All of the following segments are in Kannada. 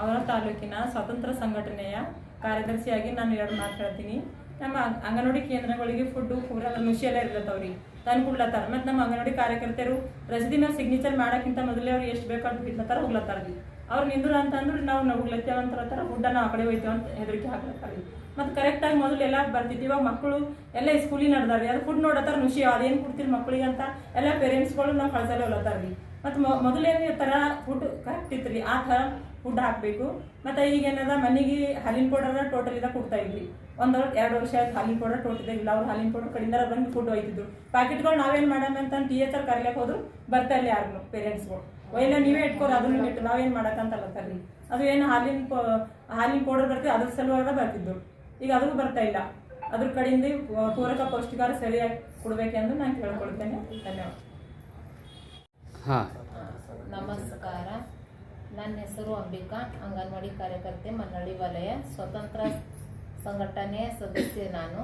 ಅವರ ತಾಲೂಕಿನ ಸ್ವಾತಂತ್ರ್ಯ ಸಂಘಟನೆಯ ಕಾರ್ಯದರ್ಶಿಯಾಗಿ ನಾನು 2 ಮಾತು ಹೇಳ್ತೀನಿ. ನಮ್ಮ ಅಂಗನವಾಡಿ ಕೇಂದ್ರಗಳಿಗೆ ಫುಡ್ಡು ಪೂರ ನುಷಿ ಎಲ್ಲ ಇರ್ಲತ್ತವ್ರಿ ತಂದು ಕೊಡ್ಲತ್ತಾರ. ಮತ್ತು ನಮ್ಮ ಅಂಗನವಾಡಿ ಕಾರ್ಯಕರ್ತರು ರಸೀದಿ ಮೇಲೆ ಸಿಗ್ನೇಚರ್ ಮಾಡೋಕ್ಕಿಂತ ಮೊದಲೇ ಅವ್ರು ಎಷ್ಟು ಬೇಕು ಅದು ಬಿಡ್ಲತ್ತಾರ ಹೋಗ್ಲತ್ತಾರ್ರಿ. ಅವ್ರು ನಿಂದ್ರು ಅಂತಂದ್ರೆ ನಾವು ಹೋಗ್ಲತ್ತೇವೆ ಅಂತಾರ ಫುಡ್ಡ ನಾವು ಆ ಕಡೆ ಹೋಯ್ತೇವೆ ಅಂತ ಹೆದರಿಕೆ ಹಾಕ್ಲತ್ತಾರ್ರಿ. ಮತ್ತು ಕರೆಕ್ಟಾಗಿ ಮೊದಲು ಎಲ್ಲ ಬರ್ತಿದ್ವಿ. ಇವಾಗ ಮಕ್ಕಳು ಎಲ್ಲ ಸ್ಕೂಲಿಗೆ ನಡೆದಾರ್ರಿ. ಅದು ಫುಡ್ ನೋಡತ್ತಾರ ನುಷಿ ಅದೇನು ಕೊಡ್ತೀರಿ ಮಕ್ಕಳಿಗೆ ಅಂತ ಎಲ್ಲ ಪೇರೆಂಟ್ಸ್ಗಳು ನಾವು ಕಳ್ಸಲ್ಲೇ ಹೋಗ್ಲತ್ತಾರ್ರಿ. ಮತ್ತು ಮೊದಲೇನು ಥರ ಫುಡ್ ಕರೆಕ್ಟ್ ಇತ್ತು ರೀ, ಆ ಥರ ಫುಡ್ ಹಾಕಬೇಕು. ಮತ್ತು ಈಗೇನದ ಮನೆಗೆ ಹಾಲಿನ ಪೌಡರ್ ಟೋಟಲ್ ಇದಾಗ ಕೊಡ್ತಾ ಇದ್ರಿ. 1-2 ವರ್ಷ ಆಯ್ತು ಹಾಲಿನ ಪೌಡರ್ ಟೋಟಲ್ ಇಲ್ಲ. ಅವ್ರು ಹಾಲಿನ ಪೌಡರ್ ಕಡೆಯಿಂದ ಬಂದು ಫುಡ್ ಒಯ್ತಿದ್ರು. ಪ್ಯಾಕೆಟ್ಗಳು ನಾವೇನು ಮಾಡೋಣ ಅಂತ THR ಕರಿಲಕ್ಕೆ ಹೋದ್ರು ಬರ್ತಾ ಇಲ್ಲ ಯಾರು ಪೇರೆಂಟ್ಸ್ಗಳು. ಒಯ್ಲ್ಲ ನೀವೇ ಇಟ್ಕೋರು ಅದನ್ನು ಇಟ್ಟು ನಾವೇನು ಮಾಡೋಕ್ಕಂತಲ್ಲತ್ತಾರ್ರಿ. ಅದು ಏನು ಹಾಲಿನ ಪೌಡರ್ ಬರ್ತೀವಿ ಅದ್ರ ಸಲುವಾಗ ಬರ್ತಿದ್ರು. ಈಗ ಅದೂ ಬರ್ತಾ ಇಲ್ಲ. ಅದ್ರ ಕಡೆಯಿಂದ ಪೂರಕ ಪೌಷ್ಟಿಕಾರ ಸರಿಯಾಗಿ ಕೊಡಬೇಕೆಂದು ನಾನು ಕೇಳ್ಕೊಳ್ತೇನೆ. ಧನ್ಯವಾದ. ನಮಸ್ಕಾರ. ನನ್ನ ಹೆಸರು ಅಂಬಿಕಾ, ಅಂಗನವಾಡಿ ಕಾರ್ಯಕರ್ತೆ, ಮನ್ನಳ್ಳಿ ವಲಯ, ಸ್ವತಂತ್ರ ಸಂಘಟನೆ ಸದಸ್ಯೆ ನಾನು.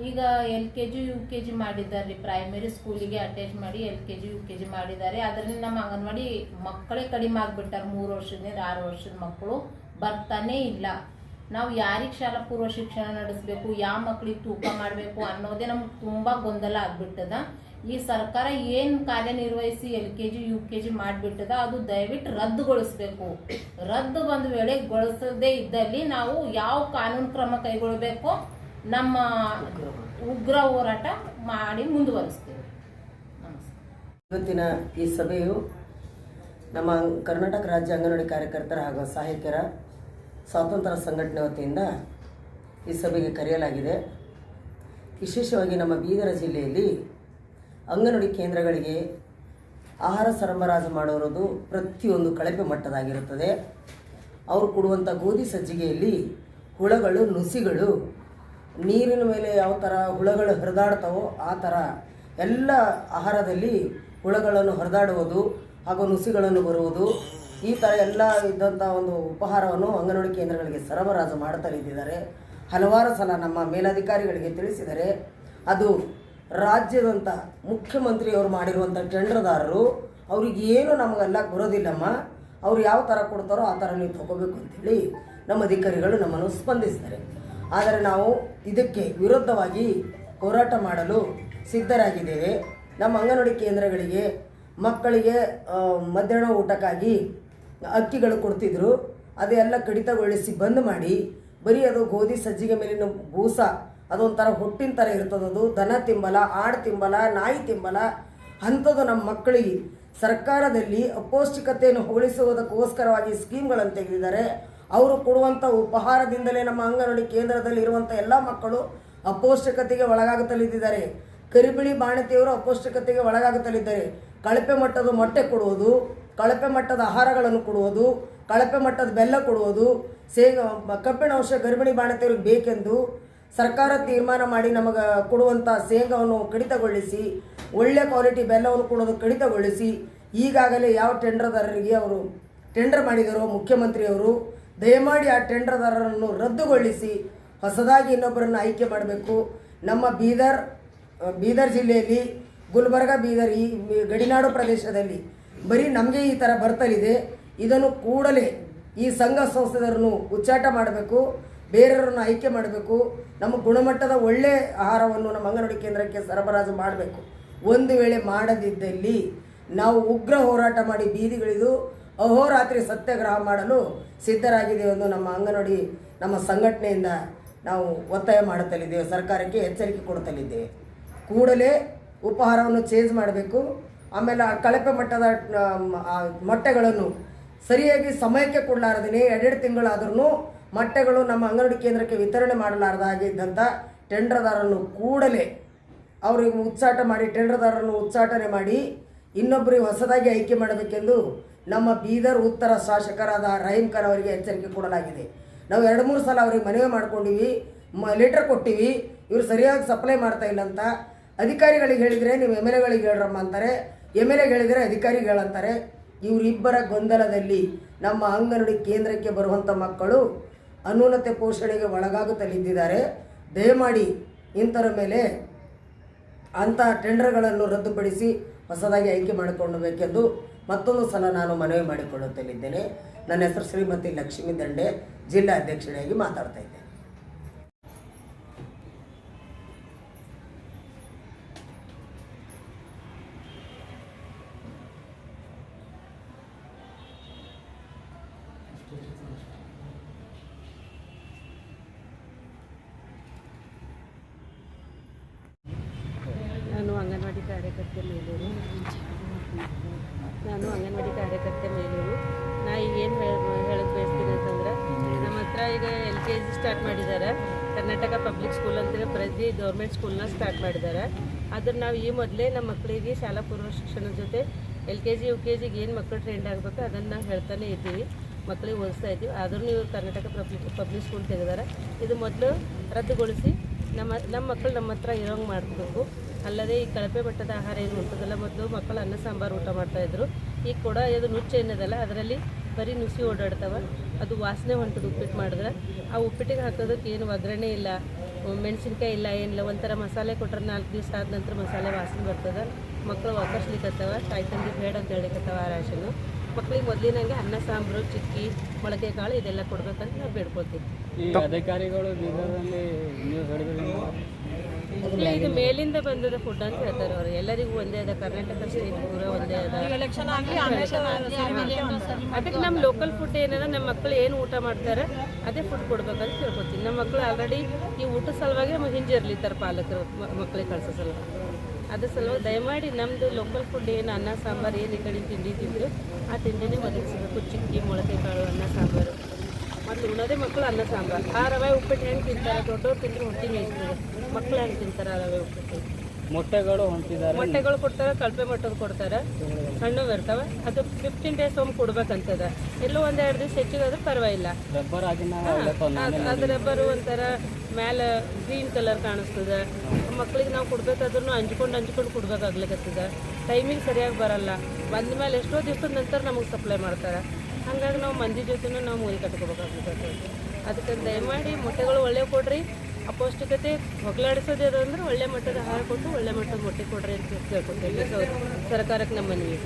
ಈಗ LKG UKG ಮಾಡಿದ್ದಾರೆ, ಪ್ರೈಮರಿ ಸ್ಕೂಲಿಗೆ ಅಟ್ಯಾಚ್ ಮಾಡಿ LKG UKG ಮಾಡಿದ್ದಾರೆ. ಅದರಲ್ಲಿ ನಮ್ಮ ಅಂಗನವಾಡಿ ಮಕ್ಕಳೇ ಕಡಿಮೆ ಆಗಿಬಿಟ್ಟಾರೆ. 3 ವರ್ಷದಿಂದ 6 ವರ್ಷದ ಮಕ್ಕಳು ಬರ್ತಾನೆ ಇಲ್ಲ. ನಾವು ಯಾರಿಗೆ ಶಾಲಾ ಪೂರ್ವ ಶಿಕ್ಷಣ ನಡೆಸಬೇಕು, ಯಾವ ಮಕ್ಕಳಿಗೆ ತೂಕ ಮಾಡಬೇಕು ಅನ್ನೋದೇ ನಮ್ಗೆ ತುಂಬ ಗೊಂದಲ ಆಗ್ಬಿಟ್ಟದ. ಈ ಸರ್ಕಾರ ಏನು ಕಾರ್ಯನಿರ್ವಹಿಸಿ LKG UKG ಮಾಡಿಬಿಟ್ಟದ ಅದು ದಯವಿಟ್ಟು ರದ್ದುಗೊಳಿಸಬೇಕು. ರದ್ದು ಬಂದ ವೇಳೆ ಗೊಳಿಸದೇ ಇದ್ದಲ್ಲಿ ನಾವು ಯಾವ ಕಾನೂನು ಕ್ರಮ ಕೈಗೊಳ್ಳಬೇಕು ನಮ್ಮ ಉಗ್ರ ಹೋರಾಟ ಮಾಡಿ ಮುಂದುವರಿಸ್ತೇವೆ. ನಮಸ್ಕಾರ. ಇವತ್ತಿನ ಈ ಸಭೆಯು ನಮ್ಮ ಕರ್ನಾಟಕ ರಾಜ್ಯ ಅಂಗನವಾಡಿ ಕಾರ್ಯಕರ್ತರ ಹಾಗೂ ಸಹಾಯಕರ ಸ್ವಾತಂತ್ರ್ಯ ಸಂಘಟನೆ ವತಿಯಿಂದ ಈ ಸಭೆಗೆ ಕರೆಯಲಾಗಿದೆ. ವಿಶೇಷವಾಗಿ ನಮ್ಮ ಬೀದರ ಜಿಲ್ಲೆಯಲ್ಲಿ ಅಂಗನವಾಡಿ ಕೇಂದ್ರಗಳಿಗೆ ಆಹಾರ ಸರಬರಾಜು ಮಾಡೋದು ಪ್ರತಿಯೊಂದು ಕಳಪೆ ಮಟ್ಟದಾಗಿರುತ್ತದೆ. ಅವರು ಕೊಡುವಂಥ ಗೋಧಿ ಸಜ್ಜಿಗೆಯಲ್ಲಿ ಹುಳಗಳು, ನುಸಿಗಳು, ನೀರಿನ ಮೇಲೆ ಯಾವ ಥರ ಹುಳಗಳು ಹರಿದಾಡ್ತಾವೋ ಆ ಥರ ಎಲ್ಲ ಆಹಾರದಲ್ಲಿ ಹುಳಗಳನ್ನು ಹರಿದಾಡುವುದು ಹಾಗೂ ನುಸಿಗಳನ್ನು ಬರುವುದು, ಈ ಥರ ಎಲ್ಲ ಇದ್ದಂಥ ಒಂದು ಉಪಹಾರವನ್ನು ಅಂಗನವಾಡಿ ಕೇಂದ್ರಗಳಿಗೆ ಸರಬರಾಜು ಮಾಡುತ್ತಲಿದ್ದಾರೆ. ಹಲವಾರು ಸಲ ನಮ್ಮ ಮೇಲಧಿಕಾರಿಗಳಿಗೆ ತಿಳಿಸಿದರೆ ಅದು ರಾಜ್ಯದಂಥ ಮುಖ್ಯಮಂತ್ರಿಯವರು ಮಾಡಿರುವಂಥ ಟೆಂಡರ್ದಾರರು ಅವ್ರಿಗೆ ಏನು ನಮಗೆಲ್ಲ ಬರೋದಿಲ್ಲಮ್ಮ, ಅವ್ರು ಯಾವ ಥರ ಕೊಡ್ತಾರೋ ಆ ಥರ ನೀವು ತಗೋಬೇಕು ಅಂಥೇಳಿ ನಮ್ಮ ಅಧಿಕಾರಿಗಳು ನಮ್ಮನ್ನು ಸ್ಪಂದಿಸ್ತಾರೆ. ಆದರೆ ನಾವು ಇದಕ್ಕೆ ವಿರುದ್ಧವಾಗಿ ಹೋರಾಟ ಮಾಡಲು ಸಿದ್ಧರಾಗಿದ್ದೇವೆ. ನಮ್ಮ ಅಂಗನವಾಡಿ ಕೇಂದ್ರಗಳಿಗೆ ಮಕ್ಕಳಿಗೆ ಮಧ್ಯಾಹ್ನ ಊಟಕ್ಕಾಗಿ ಅಕ್ಕಿಗಳು ಕೊಡ್ತಿದ್ರು, ಅದೆಲ್ಲ ಕಡಿತಗೊಳಿಸಿ ಬಂದ್ ಮಾಡಿ ಬರೀ ಅದು ಗೋಧಿ ಸಜ್ಜಿಗೆ ಮೇಲಿನ ಬೂಸ ಅದೊಂಥರ ಹೊಟ್ಟಿನ ಥರ ಇರ್ತದದು. ದನ ತಿಂಬಲ, ಆಡು ತಿಂಬಲ, ನಾಯಿ ತಿಂಬಲ ಅಂಥದ್ದು ನಮ್ಮ ಮಕ್ಕಳಿಗೆ ಸರ್ಕಾರದಲ್ಲಿ ಅಪೌಷ್ಟಿಕತೆಯನ್ನು ಹೋಲಿಸುವುದಕ್ಕೋಸ್ಕರವಾಗಿ ಸ್ಕೀಮ್ಗಳನ್ನು ತೆಗೆದಿದ್ದಾರೆ. ಅವರು ಕೊಡುವಂಥ ಉಪಹಾರದಿಂದಲೇ ನಮ್ಮ ಅಂಗನವಾಡಿ ಕೇಂದ್ರದಲ್ಲಿ ಇರುವಂಥ ಎಲ್ಲ ಮಕ್ಕಳು ಅಪೌಷ್ಟಿಕತೆಗೆ ಒಳಗಾಗುತ್ತಲಿದ್ದಾರೆ. ಕರಿಬಿಳಿ ಬಾಣತಿಯವರು ಅಪೌಷ್ಟಿಕತೆಗೆ ಒಳಗಾಗುತ್ತಲಿದ್ದಾರೆ. ಕಳಪೆ ಮಟ್ಟದ ಮೊಟ್ಟೆ ಕೊಡುವುದು, ಕಳಪೆ ಮಟ್ಟದ ಆಹಾರಗಳನ್ನು ಕೊಡುವುದು, ಕಳಪೆ ಮಟ್ಟದ ಬೆಲ್ಲ ಕೊಡುವುದು, ಕಬ್ಬಿಣ ಅಂಶ ಗರ್ಭಿಣಿ ಬಾಣತಿಯವ್ರಿಗೆ ಬೇಕೆಂದು ಸರ್ಕಾರ ತೀರ್ಮಾನ ಮಾಡಿ ನಮಗೆ ಕೊಡುವಂಥ ಶೇಂಗಾವನ್ನು ಕಡಿತಗೊಳಿಸಿ ಒಳ್ಳೆ ಕ್ವಾಲಿಟಿ ಬೆಲ್ಲವನ್ನು ಕೊಡೋದು ಕಡಿತಗೊಳಿಸಿ ಈಗಾಗಲೇ ಯಾವ ಟೆಂಡರ್ದಾರರಿಗೆ ಅವರು ಟೆಂಡರ್ ಮಾಡಿದಾರೋ ಮುಖ್ಯಮಂತ್ರಿಯವರು ದಯಮಾಡಿ ಆ ಟೆಂಡರ್ದಾರರನ್ನು ರದ್ದುಗೊಳಿಸಿ ಹೊಸದಾಗಿ ಇನ್ನೊಬ್ಬರನ್ನು ಆಯ್ಕೆ ಮಾಡಬೇಕು. ನಮ್ಮ ಬೀದರ್ ಜಿಲ್ಲೆಯಲ್ಲಿ ಗುಲ್ಬರ್ಗ, ಬೀದರ್ ಈ ಗಡಿನಾಡು ಪ್ರದೇಶದಲ್ಲಿ ಬರೀ ನಮಗೆ ಈ ಥರ ಬರ್ತಲಿದೆ. ಇದನ್ನು ಕೂಡಲೇ ಈ ಸಂಘ ಸಂಸ್ಥೆದರನ್ನು ಉಚ್ಚಾಟ ಮಾಡಬೇಕು, ಬೇರೆಯವರನ್ನು ಆಯ್ಕೆ ಮಾಡಬೇಕು. ನಮ್ಮ ಗುಣಮಟ್ಟದ ಒಳ್ಳೆಯ ಆಹಾರವನ್ನು ನಮ್ಮ ಅಂಗನವಾಡಿ ಕೇಂದ್ರಕ್ಕೆ ಸರಬರಾಜು ಮಾಡಬೇಕು. ಒಂದು ವೇಳೆ ಮಾಡದಿದ್ದಲ್ಲಿ ನಾವು ಉಗ್ರ ಹೋರಾಟ ಮಾಡಿ ಬೀದಿಗಿಳಿದು ಅಹೋರಾತ್ರಿ ಸತ್ಯಾಗ್ರಹ ಮಾಡಲು ಸಿದ್ಧರಾಗಿದ್ದೇವೆ ಎಂದು ನಮ್ಮ ಅಂಗನವಾಡಿ ನಮ್ಮ ಸಂಘಟನೆಯಿಂದ ನಾವು ಒತ್ತಾಯ ಮಾಡುತ್ತಲಿದ್ದೇವೆ. ಸರ್ಕಾರಕ್ಕೆ ಎಚ್ಚರಿಕೆ ಕೊಡುತ್ತಲಿದ್ದೇವೆ. ಕೂಡಲೇ ಉಪಹಾರವನ್ನು ಚೇಂಜ್ ಮಾಡಬೇಕು. ಆಮೇಲೆ ಕಳಪೆ ಮಟ್ಟದ ಮೊಟ್ಟೆಗಳನ್ನು ಸರಿಯಾಗಿ ಸಮಯಕ್ಕೆ ಕೊಡಲಾರದೇ 2 ತಿಂಗಳಾದ್ರೂ ಮೊಟ್ಟೆಗಳು ನಮ್ಮ ಅಂಗನವಾಡಿ ಕೇಂದ್ರಕ್ಕೆ ವಿತರಣೆ ಮಾಡಲಾರದ ಹಾಗೆ ಇದ್ದಂಥ ಟೆಂಡರ್ದಾರನ್ನು ಕೂಡಲೇ ಅವರಿಗೆ ಉಚ್ಚಾಟ ಮಾಡಿ ಟೆಂಡರ್ದಾರರನ್ನು ಉಚ್ಚಾಟನೆ ಮಾಡಿ ಇನ್ನೊಬ್ಬರಿಗೆ ಹೊಸದಾಗಿ ಆಯ್ಕೆ ಮಾಡಬೇಕೆಂದು ನಮ್ಮ ಬೀದರ್ ಉತ್ತರ ಶಾಸಕರಾದ ರಹೀಂ ಖಾನ್ ಅವರಿಗೆ ಎಚ್ಚರಿಕೆ ಕೊಡಲಾಗಿದೆ. ನಾವು 2-3 ಸಲ ಅವರಿಗೆ ಮನವಿ ಮಾಡ್ಕೊಂಡಿವಿ, ಲೆಟರ್ ಕೊಟ್ಟಿವಿ. ಇವರು ಸರಿಯಾಗಿ ಸಪ್ಲೈ ಮಾಡ್ತಾ ಇಲ್ಲ ಅಂತ ಅಧಿಕಾರಿಗಳಿಗೆ ಹೇಳಿದರೆ ನೀವು MLAಗಳಿಗೆ ಹೇಳ್ರಮ್ಮ ಅಂತಾರೆ, MLAಗೆ ಹೇಳಿದರೆ ಅಧಿಕಾರಿಗೆ ಹೇಳಂತಾರೆ. ಇವರಿಬ್ಬರ ಗೊಂದಲದಲ್ಲಿ ನಮ್ಮ ಅಂಗನವಾಡಿ ಕೇಂದ್ರಕ್ಕೆ ಬರುವಂಥ ಮಕ್ಕಳು ಅನ್ಯೂನತೆ ಪೋಷಣೆಗೆ ಒಳಗಾಗುತ್ತಲಿದ್ದಾರೆ. ದಯಮಾಡಿ ಇಂಥರ ಮೇಲೆ ಅಂಥ ಟೆಂಡರ್ಗಳನ್ನು ರದ್ದುಪಡಿಸಿ ಹೊಸದಾಗಿ ಆಯ್ಕೆ ಮಾಡಿಕೊಳ್ಳಬೇಕೆಂದು ಮತ್ತೊಂದು ಸಲ ನಾನು ಮನವಿ ಮಾಡಿಕೊಳ್ಳುತ್ತಲಿದ್ದೇನೆ. ನನ್ನ ಹೆಸರು ಶ್ರೀಮತಿ ಲಕ್ಷ್ಮೀ ದಂಡೆ, ಜಿಲ್ಲಾ ಅಧ್ಯಕ್ಷರಾಗಿ ಮಾತಾಡ್ತಾ ಇದ್ದೇನೆ. ನಾನು ಅಂಗನವಾಡಿ ಕಾರ್ಯಕರ್ತೆ ಮೇಲೂರು. ನಾ ಈಗ ಏನು ಹೇಳಕ್ಕೆ ಬಯಸ್ತೀನಿ ಅಂತಂದ್ರೆ, ನಮ್ಮ ಹತ್ರ ಈಗ LKG ಸ್ಟಾರ್ಟ್ ಮಾಡಿದ್ದಾರೆ. ಕರ್ನಾಟಕ ಪಬ್ಲಿಕ್ ಸ್ಕೂಲ್ ಅಂತೇಳಿ ಪ್ರತಿ ಗೌರ್ಮೆಂಟ್ ಸ್ಕೂಲ್ನ ಸ್ಟಾರ್ಟ್ ಮಾಡಿದ್ದಾರೆ. ಆದ್ರೆ ನಾವು ಈ ಮೊದಲೇ ನಮ್ಮ ಮಕ್ಕಳಿಗೆ ಶಾಲಾ ಪೂರ್ವ ಶಿಕ್ಷಣದ ಜೊತೆ LKG UKGಗೆ ಏನು ಮಕ್ಕಳು ಟ್ರೈಂಡ್ ಆಗಬೇಕು ಅದನ್ನು ನಾವು ಹೇಳ್ತಾನೆ ಇದ್ದೀವಿ, ಮಕ್ಕಳಿಗೆ ಓದಿಸ್ತಾ ಇದ್ದೀವಿ. ಆದ್ರೂ ಇವರು ಕರ್ನಾಟಕ ಪಬ್ಲಿಕ್ ಸ್ಕೂಲ್ ತೆಗೆದಾರೆ. ಇದು ಮೊದಲು ರದ್ದುಗೊಳಿಸಿ ನಮ್ಮ ಮಕ್ಕಳು ನಮ್ಮ ಹತ್ರ ಇರೋಂಗೆ ಮಾಡಬೇಕು. ಅಲ್ಲದೆ ಈ ಕಳಪೆ ಮಟ್ಟದ ಆಹಾರ ಏನು ಉಂಟದಲ್ಲ, ಮೊದಲು ಮಕ್ಕಳು ಅನ್ನ ಸಾಂಬಾರು ಊಟ ಮಾಡ್ತಾಯಿದ್ರು. ಈಗ ಕೂಡ ಇದು ನುಚ್ಚು ಏನದಲ್ಲ ಅದರಲ್ಲಿ ಬರೀ ನುಸಿ ಓಡಾಡ್ತಾವೆ, ಅದು ವಾಸನೆ ಹೊಂಟದು. ಉಪ್ಪಿಟ್ಟು ಮಾಡಿದ್ರೆ ಆ ಉಪ್ಪಿಟ್ಟಿಗೆ ಹಾಕೋದಕ್ಕೆ ಏನು ಒಗ್ಗರಣೆ ಇಲ್ಲ, ಮೆಣಸಿನ್ಕಾಯಿ ಇಲ್ಲ, ಏನಿಲ್ಲ. ಒಂಥರ ಮಸಾಲೆ ಕೊಟ್ಟರೆ 4 ದಿವಸ ಆದ ನಂತರ ಮಸಾಲೆ ವಾಸನೆ ಬರ್ತದೆ. ಮಕ್ಕಳು ವಾಕರ್ಸ್ಲಿಕ್ಕತ್ತವ, ಕಾಯಿ ತಂದು ಬೇಡ ಅಂತ ಹೇಳಿಕತ್ತವ ಆ ರಾಶನು. ಮಕ್ಕಳಿಗೆ ಮೊದಲಿನಂಗೆ ಅನ್ನ ಸಾಂಬಾರು, ಚಿಕ್ಕಿ, ಮೊಳಕೆ ಕಾಳು ಇದೆಲ್ಲ ಕೊಡ್ಬೇಕಂತ ನಾವು ಬೇಡ್ಕೊಳ್ತೀವಿ. ಈ ಅಧಿಕಾರಿಗಳು ಬೀದರ್ನಲ್ಲಿ ನೀವು ಹೇಳಿದ್ರೆ ಇದು ಮೇಲಿಂದ ಬಂದದ ಫುಡ್ ಅಂತ ಹೇಳ್ತಾರೆ ಅವರು. ಎಲ್ಲರಿಗೂ ಒಂದೇ ಅದ, ಕರ್ನಾಟಕ ಸ್ಟೇಟ್ ಪೂರ ಒಂದೇ ಅದ. ಅದಕ್ಕೆ ನಮ್ಮ ಲೋಕಲ್ ಫುಡ್ ಏನದ, ನಮ್ಮ ಮಕ್ಕಳು ಏನು ಊಟ ಮಾಡ್ತಾರೆ ಅದೇ ಫುಡ್ ಕೊಡ್ಬೇಕಂತ ತಿಳ್ಕೊತೀನಿ. ನಮ್ಮ ಮಕ್ಕಳು ಆಲ್ರೆಡಿ ಈ ಊಟದ ಸಲುವಾಗಿ ನಮಗೆ ಹಿಂಜರ್ಲಿತ್ತಾರೆ ಪಾಲಕರು ಮಕ್ಕಳಿಗೆ ಕಳ್ಸೋ ಸಲುವಾಗಿ. ಅದ್ರ ಸಲುವಾಗಿ ದಯಮಾಡಿ ನಮ್ಮದು ಲೋಕಲ್ ಫುಡ್ ಏನು ಅನ್ನ ಸಾಂಬಾರು ಏನು ಈ ಕಡೆ ತಿಂಡಿ ತಿಂದರು ಆ ತಿಂಡಿನೇ ಒದಗಿಸಬೇಕು. ಚಿಕ್ಕಿ, ಮೊಳಕೆ ಕಾಳು, ಅನ್ನ ಸಾಂಬಾರು. ಮತ್ತು ಉಣ್ಣೋದೇ ಮಕ್ಕಳು ಅನ್ನ ಸಾಂಬಾರು. ಆ ರವೆ ಉಪ್ಪಿಟ್ಟು ಹೆಂಗೆ ತಿಂತಾರೆ, ದೊಡ್ಡವ್ರು ತಿಂದರೆ ಹೊಟ್ಟೆ ಮೇಯ್ತದೆ. ಮಕ್ಕಳು ಹೆಂಗೆ ತಿಂತಾರೆ ಆ ರವೆ ಉಪ್ಪಿಟ್ಟು? ಮೊಟ್ಟೆಗಳು ಹೊಂಟಿದ್ದಾರೆ, ಮೊಟ್ಟೆಗಳು ಕೊಡ್ತಾರೆ, ಕಳಪೆ ಮಟ್ಟದ ಕೊಡ್ತಾರೆ, ಹಣ್ಣು ಬರ್ತವೆ. ಅದು 15 ಡೇಸ್ ಒಮ್ಮೆ ಕೊಡ್ಬೇಕಂತದ. ಎಲ್ಲೋ 1-2 ದಿವಸ ಹೆಚ್ಚಿಗೆ ಆದ್ರೆ ಪರವಾಗಿಲ್ಲ. ರಬ್ಬರ್ ಆಗಿನ ಅದು ರಬ್ಬರು ಒಂಥರ ಮ್ಯಾಲೆ ಗ್ರೀನ್ ಕಲರ್ ಕಾಣಿಸ್ತದೆ. ಮಕ್ಕಳಿಗೆ ನಾವು ಕೊಡ್ಬೇಕಾದ್ರೂ ಅಂಜ್ಕೊಂಡು ಕೊಡ್ಬೇಕಾಗ್ಲಿಕ್ಕತ್ತದ. ಟೈಮಿಗೆ ಸರಿಯಾಗಿ ಬರಲ್ಲ. ಬಂದ ಮೇಲೆ ಎಷ್ಟೋ ದಿವಸದ ನಂತರ ನಮಗೆ ಸಪ್ಲೈ ಮಾಡ್ತಾರೆ. ಹಾಗಾಗಿ ನಾವು ಮಂದಿ ಜೊತೆನೂ ನಾವು ಮೂರಿ ಕಟ್ಕೋಬೇಕಾಗ್ತದೆ. ಅದಕ್ಕೆ ದಯಮಾಡಿ ಮೊಟ್ಟೆಗಳು ಒಳ್ಳೆ ಕೊಡ್ರಿ. ಅಪೌಷ್ಟಿಕತೆ ಹೊಗಲಾಡಿಸೋದೇ ಅದಂದ್ರೆ ಒಳ್ಳೆ ಮಟ್ಟದ ಆಹಾರ ಕೊಟ್ಟು ಒಳ್ಳೆ ಮಟ್ಟದ ಮೊಟ್ಟೆ ಕೊಡ್ರಿ ಅಂತ ಕೇಳ್ಕೊಡ್ತೀವಿ ಸರ್ಕಾರಕ್ಕೆ ನಮ್ಮ ಮನವಿ.